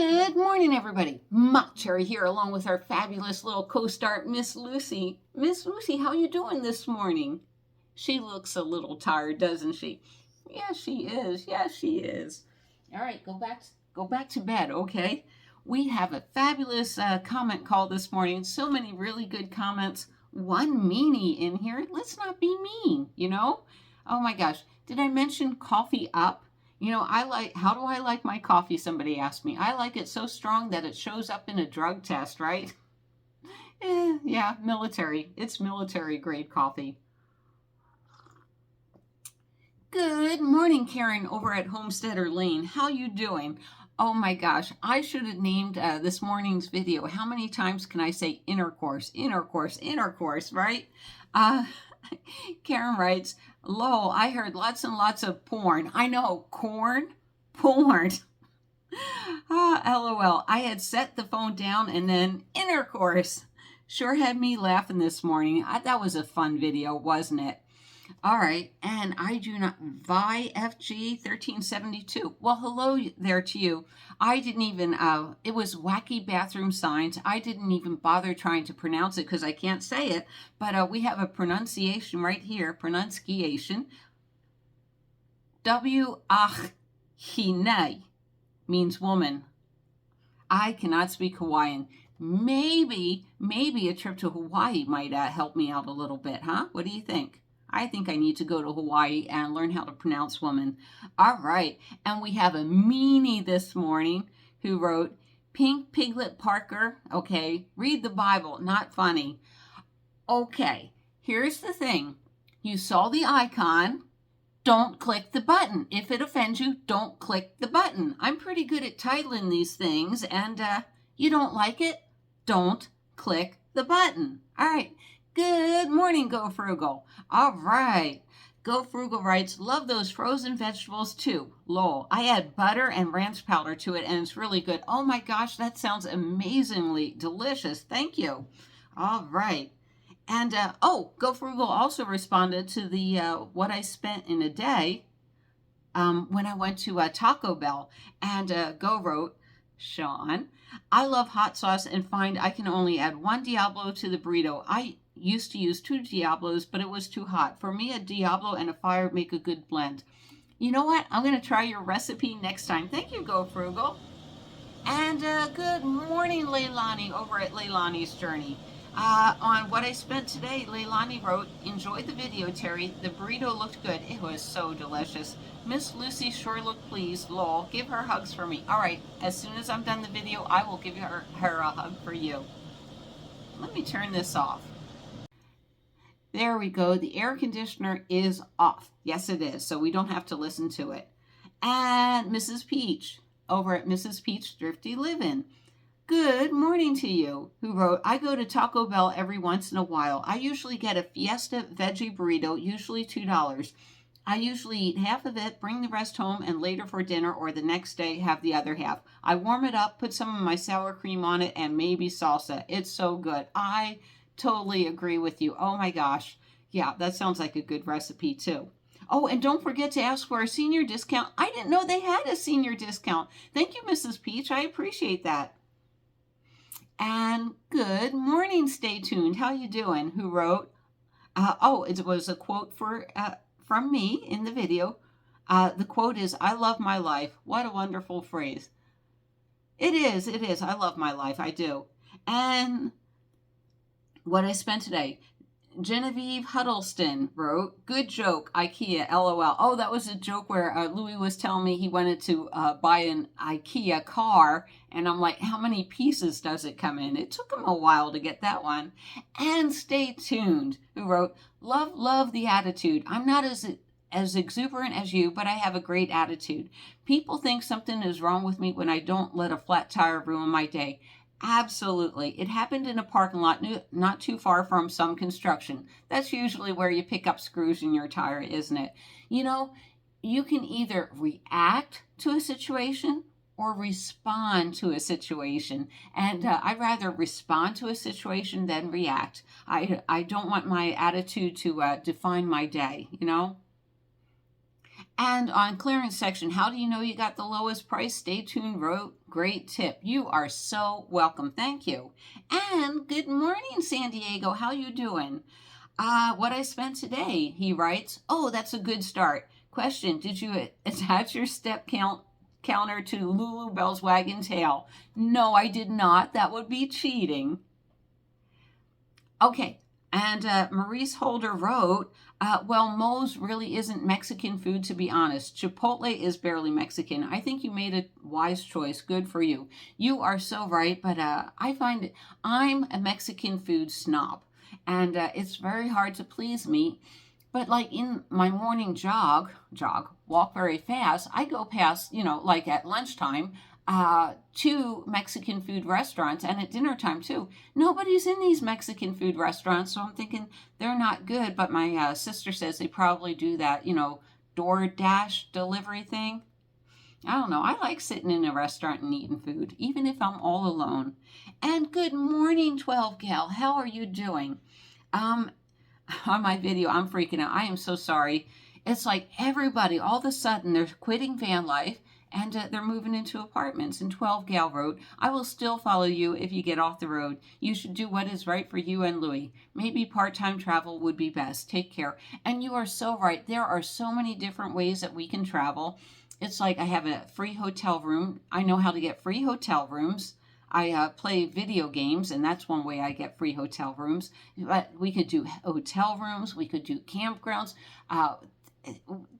Good morning, everybody. Mock Cherry here, along with our fabulous little co-star, Miss Lucy. Miss Lucy, how you doing this morning? She looks a little tired, doesn't she? Yeah, she is. Yeah, she is. All right, go back to bed, okay? We have a fabulous comment call this morning. So many really good comments. One meanie in here. Let's not be mean, you know? Oh my gosh. Did I mention coffee up? You know, how do I like my coffee? Somebody asked me. I like it so strong that it shows up in a drug test, right? Yeah, military. It's military grade coffee. Good morning, Karen, over at Homesteader Lane. How you doing? Oh my gosh, I should have named this morning's video. How many times can I say intercourse, intercourse, intercourse, right? Karen writes, lol, I heard lots and lots of porn. I know, porn. LOL. I had set the phone down and then intercourse. Sure had me laughing this morning. That was a fun video, wasn't it? All right, and I do not, VFG 1372. Well, hello there to you. I didn't even, it was wacky bathroom signs. I didn't even bother trying to pronounce it because I can't say it, but we have a pronunciation right here, pronunciation. W-ach-hine means woman. I cannot speak Hawaiian. Maybe a trip to Hawaii might help me out a little bit, huh? What do you think? I think I need to go to Hawaii and learn how to pronounce woman. All right. And we have a meanie this morning who wrote, Pink Piglet Parker. Okay. Read the Bible. Not funny. Okay. Here's the thing. You saw the icon. Don't click the button. If it offends you, don't click the button. I'm pretty good at titling these things. And you don't like it? Don't click the button. All right. Good morning, Go Frugal. All right. Go Frugal writes, love those frozen vegetables too. Lol. I add butter and ranch powder to it and it's really good. Oh my gosh, that sounds amazingly delicious. Thank you. All right. And, Go Frugal also responded to the what I spent in a day when I went to Taco Bell. And Go wrote, Sean, I love hot sauce and find I can only add one Diablo to the burrito. I used to use 2 Diablos, but it was too hot. For me, a Diablo and a fire make a good blend. You know what? I'm going to try your recipe next time. Thank you, Go Frugal. And good morning, Leilani, over at Leilani's Journey. On what I spent today, Leilani wrote, enjoyed the video, Terry. The burrito looked good. It was so delicious. Miss Lucy sure looked pleased. Lol. Give her hugs for me. All right. As soon as I'm done the video, I will give her a hug for you. Let me turn this off. There we go. The air conditioner is off. Yes, it is. So we don't have to listen to it. And Mrs. Peach, over at Mrs. Peach Thrifty Livin'. Good morning to you, who wrote, I go to Taco Bell every once in a while. I usually get a Fiesta veggie burrito, usually $2. I usually eat half of it, bring the rest home, and later for dinner or the next day have the other half. I warm it up, put some of my sour cream on it, and maybe salsa. It's so good. I totally agree with you. Oh my gosh. Yeah, that sounds like a good recipe too. Oh, and don't forget to ask for a senior discount. I didn't know they had a senior discount. Thank you, Mrs. Peach. I appreciate that. And good morning, Stay Tuned. How you doing? Who wrote? It was a quote from me in the video. The quote is, I love my life. What a wonderful phrase. It is. I love my life. I do. And what I spent today. Genevieve Huddleston wrote, good joke, IKEA, LOL. Oh, that was a joke where Louis was telling me he wanted to buy an IKEA car. And I'm like, how many pieces does it come in? It took him a while to get that one. And Stay Tuned, who wrote, love the attitude. I'm not as exuberant as you, but I have a great attitude. People think something is wrong with me when I don't let a flat tire ruin my day. Absolutely. It happened in a parking lot not too far from some construction. That's usually where you pick up screws in your tire, isn't it? You know, you can either react to a situation or respond to a situation. And I'd rather respond to a situation than react. I don't want my attitude to define my day, you know? And on clearance section, how do you know you got the lowest price? Stay tuned wrote, great tip. You are so welcome. Thank you. And good morning, San Diego. How you doing? What I spent today, he writes. Oh, that's a good start. Question, did you attach your step counter to Lulu Bell's wagon tail? No, I did not. That would be cheating. Okay, and Maurice Holder wrote, well, Moe's really isn't Mexican food, to be honest. Chipotle is barely Mexican. I think you made a wise choice. Good for you. You are so right, but I find I'm a Mexican food snob, and it's very hard to please me. But like in my morning walk very fast, I go past, like at lunchtime, two Mexican food restaurants, and at dinner time too. Nobody's in these Mexican food restaurants, so I'm thinking they're not good. But my sister says they probably do that, DoorDash delivery thing. I don't know. I like sitting in a restaurant and eating food, even if I'm all alone. And good morning, 12 Gal. How are you doing? On my video, I'm freaking out. I am so sorry. It's like everybody, all of a sudden, they're quitting van life and they're moving into apartments. And 12 Gal wrote, I will still follow you if you get off the road. You should do what is right for you and Louie. Maybe part-time travel would be best. Take care. And you are so right. There are so many different ways that we can travel. It's like I have a free hotel room. I know how to get free hotel rooms. I play video games, and that's one way I get free hotel rooms. But we could do hotel rooms. We could do campgrounds.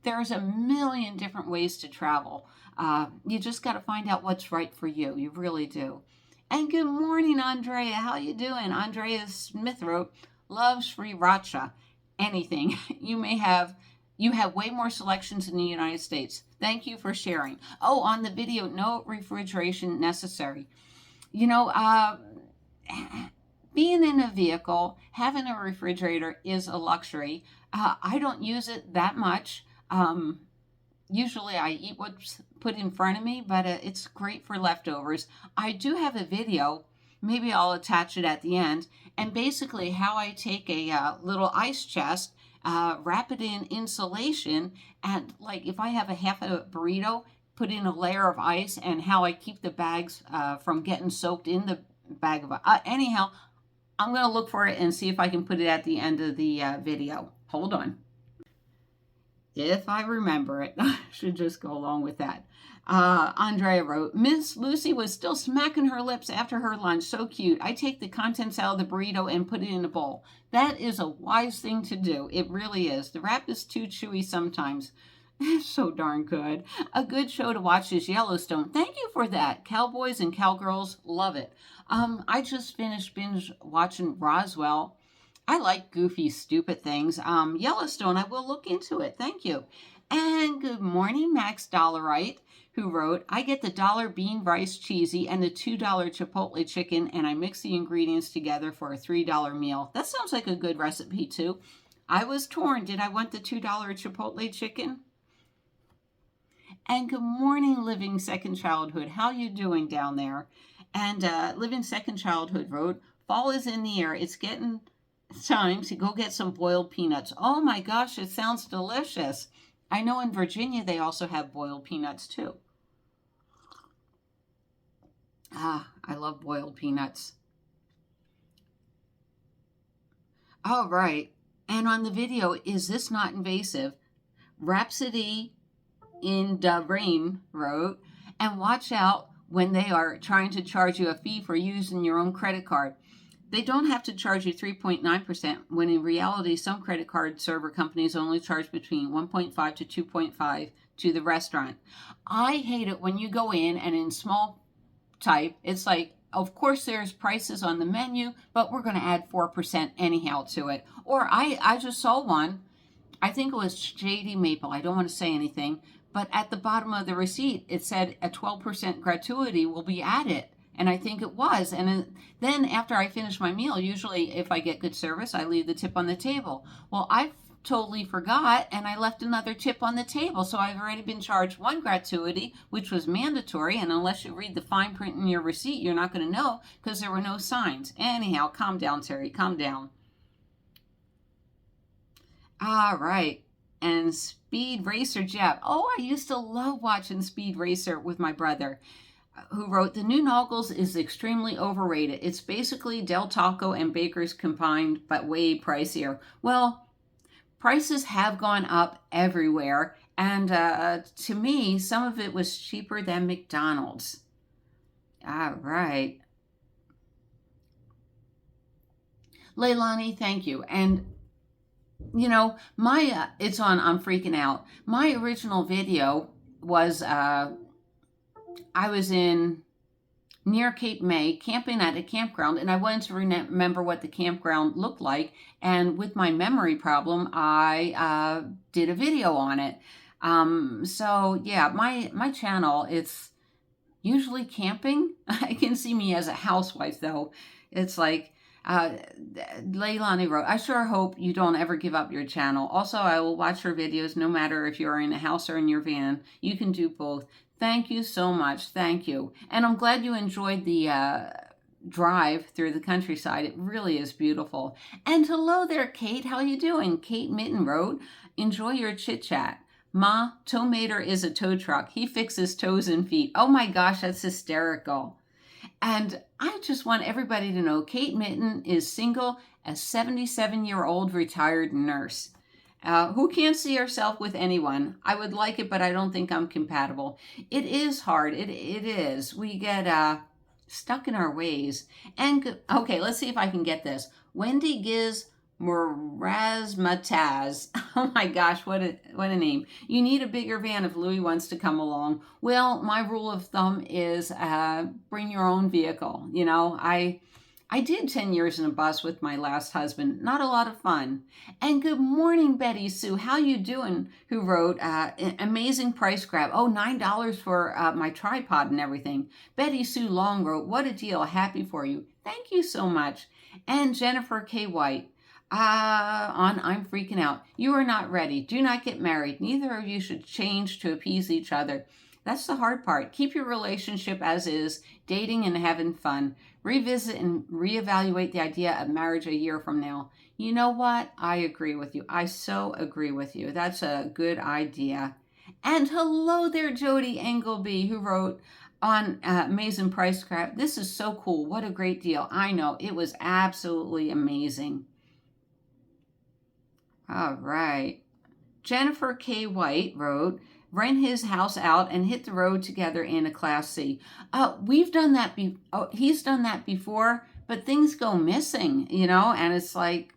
There's a million different ways to travel. You just got to find out what's right for you. You really do. And good morning, Andrea. How you doing? Andrea Smith wrote, love Sriracha. Anything. You have way more selections in the United States. Thank you for sharing. Oh, on the video, no refrigeration necessary. Being in a vehicle, having a refrigerator is a luxury. I don't use it that much. Usually I eat what's put in front of me, but it's great for leftovers. I do have a video, maybe I'll attach it at the end, and basically how I take a little ice chest, wrap it in insulation, and like if I have a half a burrito, put in a layer of ice, and how I keep the bags from getting soaked in the bag of anyhow, I'm going to look for it and see if I can put it at the end of the video. Hold on. If I remember it, I should just go along with that. Andrea wrote, Miss Lucy was still smacking her lips after her lunch. So cute. I take the contents out of the burrito and put it in a bowl. That is a wise thing to do. It really is. The wrap is too chewy sometimes. It's so darn good. A good show to watch is Yellowstone. Thank you for that. Cowboys and cowgirls, love it. I just finished binge watching Roswell. I like goofy, stupid things. Yellowstone, I will look into it. Thank you. And good morning, Max Dollarite, who wrote, I get the $1 bean rice cheesy and the $2 Chipotle chicken, and I mix the ingredients together for a $3 meal. That sounds like a good recipe, too. I was torn. Did I want the $2 Chipotle chicken? And good morning, Living Second Childhood. How you doing down there? And Living Second Childhood wrote, fall is in the air. It's getting time to go get some boiled peanuts. Oh my gosh, it sounds delicious. I know in Virginia they also have boiled peanuts too. I love boiled peanuts. All right. And on the video, is this not invasive? Rhapsody in the Rain wrote, and watch out when they are trying to charge you a fee for using your own credit card. They don't have to charge you 3.9%, when in reality, some credit card server companies only charge between 1.5 to 2.5 to the restaurant. I hate it when you go in and in small type, it's like, of course there's prices on the menu, but we're going to add 4% anyhow to it. Or I just saw one, I think it was JD Maple, I don't want to say anything, but at the bottom of the receipt, it said a 12% gratuity will be added. And I think it was. And then after I finish my meal, usually if I get good service, I leave the tip on the table. Well, I totally forgot, and I left another tip on the table. So I've already been charged one gratuity, which was mandatory. And unless you read the fine print in your receipt, you're not going to know because there were no signs. Anyhow, calm down, Terry. Calm down. All right. And Speed Racer Jeff. Oh, I used to love watching Speed Racer with my brother, who wrote, the new Noggles is extremely overrated. It's basically Del Taco and Baker's combined, but way pricier. Well, prices have gone up everywhere. And to me, some of it was cheaper than McDonald's. All right. Leilani, thank you. And you know, my it's on I'm freaking out. My original video was I was in near Cape May camping at a campground, and I wanted to remember what the campground looked like, and with my memory problem I did a video on it. So yeah, my channel, it's usually camping. I can see me as a housewife though. It's like Leilani wrote, I sure hope you don't ever give up your channel. Also, I will watch your videos no matter if you're in a house or in your van. You can do both. Thank you so much. Thank you. And I'm glad you enjoyed the drive through the countryside. It really is beautiful. And hello there, Kate. How you doing? Kate Mitten wrote, enjoy your chit chat. Ma, Tow Mater is a tow truck. He fixes toes and feet. Oh my gosh, that's hysterical. And I just want everybody to know Kate Mitten is single, a 77-year-old retired nurse who can't see herself with anyone. I would like it, but I don't think I'm compatible. It is hard. It is. We get stuck in our ways. And okay, let's see if I can get this. Wendy Giz Morazmataz. Oh my gosh, what a name. You need a bigger van if Louis wants to come along. Well, my rule of thumb is bring your own vehicle. You know, I did 10 years in a bus with my last husband. Not a lot of fun. And good morning, Betty Sue. How you doing? Who wrote, amazing price grab. Oh, $9 for my tripod and everything. Betty Sue Long wrote, what a deal. Happy for you. Thank you so much. And Jennifer K. White. On I'm freaking out. You are not ready. Do not get married. Neither of you should change to appease each other. That's the hard part. Keep your relationship as is, dating and having fun. Revisit and reevaluate the idea of marriage a year from now. You know what? I agree with you. I so agree with you. That's a good idea. And hello there, Jody Engleby, who wrote on amazing price grab. This is so cool. What a great deal. I know. It was absolutely amazing. All right. Jennifer K. White wrote, rent his house out and hit the road together in a Class C. We've done that. He's done that before, but things go missing, you know, and it's like,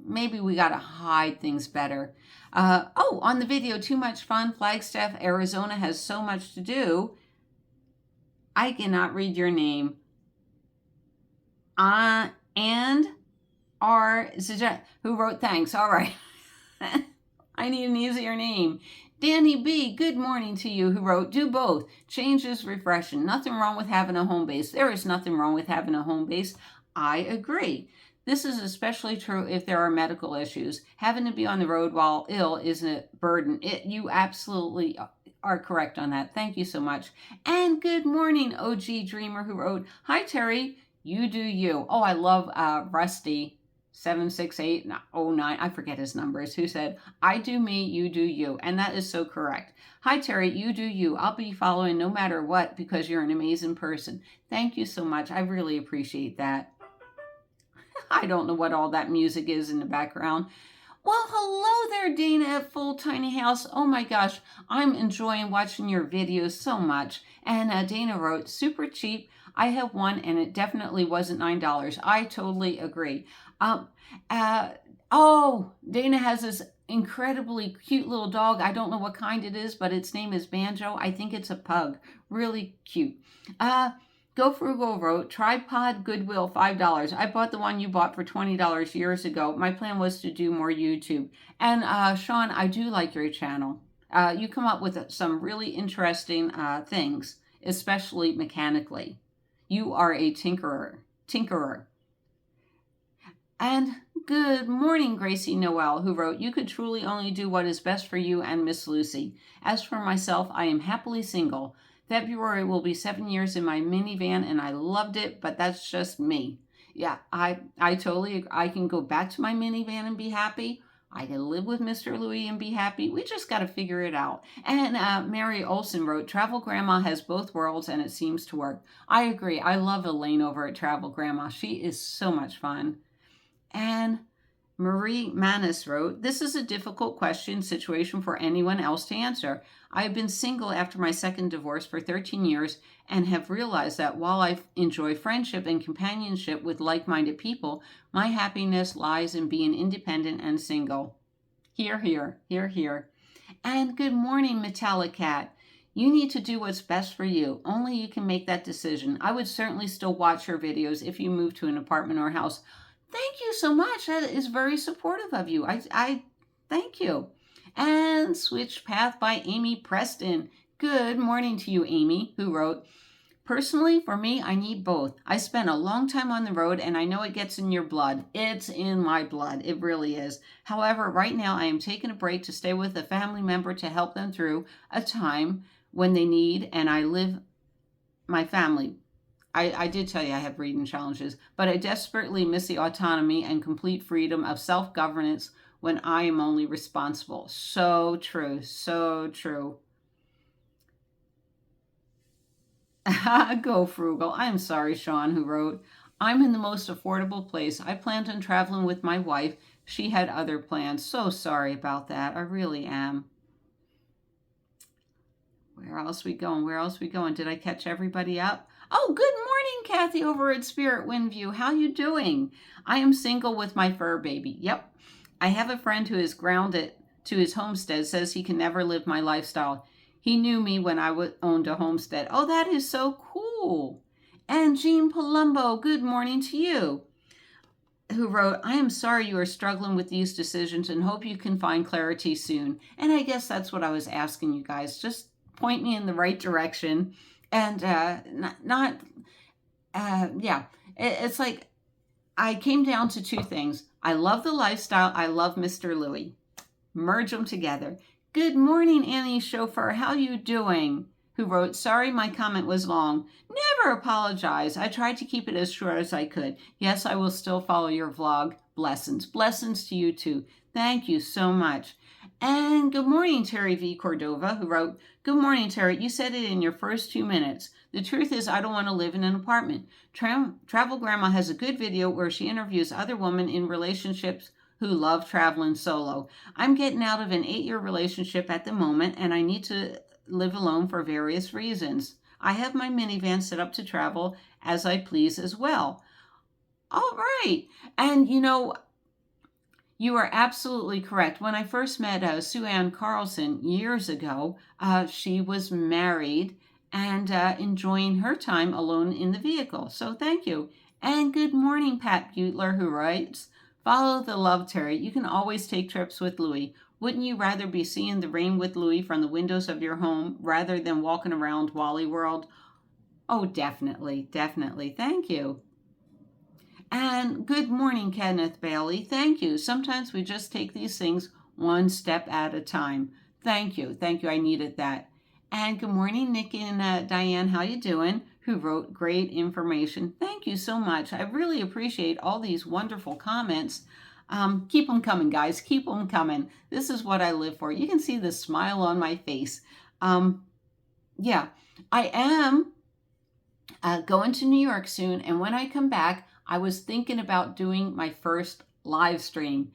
maybe we got to hide things better. On the video, too much fun. Flagstaff, Arizona has so much to do. I cannot read your name. And who wrote thanks. All right. I need an easier name. Danny B, good morning to you, who wrote, do both. Change is refreshing. Nothing wrong with having a home base. There is nothing wrong with having a home base. I agree. This is especially true if there are medical issues. Having to be on the road while ill isn't a burden. You absolutely are correct on that. Thank you so much. And good morning, OG Dreamer, who wrote, hi, Terry. You do you. Oh, I love Rusty. 76809, I forget his numbers, who said, I do me, you do you. And that is so correct. Hi, Terry, you do you. I'll be following no matter what because you're an amazing person. Thank you so much. I really appreciate that. I don't know what all that music is in the background. Well, hello there, Dana at Full Tiny House. Oh my gosh, I'm enjoying watching your videos so much. And Dana wrote, super cheap. I have one and it definitely wasn't $9. I totally agree. Dana has this incredibly cute little dog. I don't know what kind it is, but its name is Banjo. I think it's a pug. Really cute. Go Frugal wrote, tripod Goodwill, $5. I bought the one you bought for $20 years ago. My plan was to do more YouTube. And Sean, I do like your channel. You come up with some really interesting things, especially mechanically. You are a tinkerer. And good morning, Gracie Noel, who wrote, you could truly only do what is best for you and Miss Lucy. As for myself, I am happily single. February will be 7 years in my minivan, and I loved it, but that's just me. Yeah, I totally agree. I can go back to my minivan and be happy. I can live with Mr. Louis and be happy. We just got to figure it out. And Mary Olson wrote, Travel Grandma has both worlds and it seems to work. I agree. I love Elaine over at Travel Grandma. She is so much fun. And Marie Manis wrote, This is a difficult situation for anyone else to answer. I have been single after my second divorce for 13 years and have realized that while I enjoy friendship and companionship with like-minded people, my happiness lies in being independent and single. Hear, hear, hear, hear. And good morning, Metallic Cat. You need to do what's best for you. Only you can make that decision. I would certainly still watch your videos if you move to an apartment or house. Thank you so much. That is very supportive of you. I thank you. And Switch Path by Amy Preston. Good morning to you, Amy, who wrote, Personally, for me, I need both. I spent a long time on the road and I know it gets in your blood. It's in my blood. It really is. However, right now I am taking a break to stay with a family member to help them through a time when they need, and I live my family. I did tell you I have reading challenges, but I desperately miss the autonomy and complete freedom of self-governance when I am only responsible. So true, so true. Go frugal. I'm sorry, Sean, who wrote, I'm in the most affordable place. I planned on traveling with my wife. She had other plans. So sorry about that. I really am. Where else we going? Where else we going? Did I catch everybody up? Oh, good morning, Kathy over at Spirit Windview. How you doing? I am single with my fur baby. Yep. I have a friend who is grounded to his homestead, says he can never live my lifestyle. He knew me when I owned a homestead. Oh, that is so cool. And Jean Palumbo, good morning to you, who wrote, I am sorry you are struggling with these decisions and hope you can find clarity soon. And I guess that's what I was asking you guys. Just point me in the right direction. And it's like I came down to two things. I love the lifestyle. I love Mr. Louis. Merge them together. Good morning, Annie Chauffeur. How you doing? Who wrote, sorry my comment was long. Never apologize. I tried to keep it as short as I could. Yes, I will still follow your vlog. Blessings. Blessings to you too. Thank you so much. And good morning, Terry V. Cordova, who wrote, good morning, Terry. You said it in your first 2 minutes. The truth is I don't want to live in an apartment. Travel Grandma has a good video where she interviews other women in relationships who love traveling solo. I'm getting out of an 8-year relationship at the moment, and I need to live alone for various reasons. I have my minivan set up to travel as I please as well. All right. And you know, you are absolutely correct. When I first met Sue Ann Carlson years ago, she was married and enjoying her time alone in the vehicle. So thank you. And good morning, Pat Butler, who writes, follow the love, Terry. You can always take trips with Louis. Wouldn't you rather be seeing the rain with Louis from the windows of your home rather than walking around Wally World? Oh, definitely, definitely. Thank you. And good morning, Kenneth Bailey. Thank you. Sometimes we just take these things one step at a time. Thank you. Thank you. I needed that. And good morning, Nick and Diane. How you doing? Who wrote great information. Thank you so much. I really appreciate all these wonderful comments. Keep them coming, guys. Keep them coming. This is what I live for. You can see the smile on my face. Yeah, I am going to New York soon. And when I come back, I was thinking about doing my first live stream,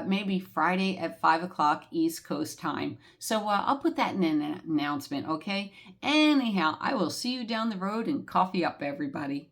maybe Friday at 5 o'clock East Coast time. So I'll put that in an announcement, okay? Anyhow, I will see you down the road and coffee up, everybody.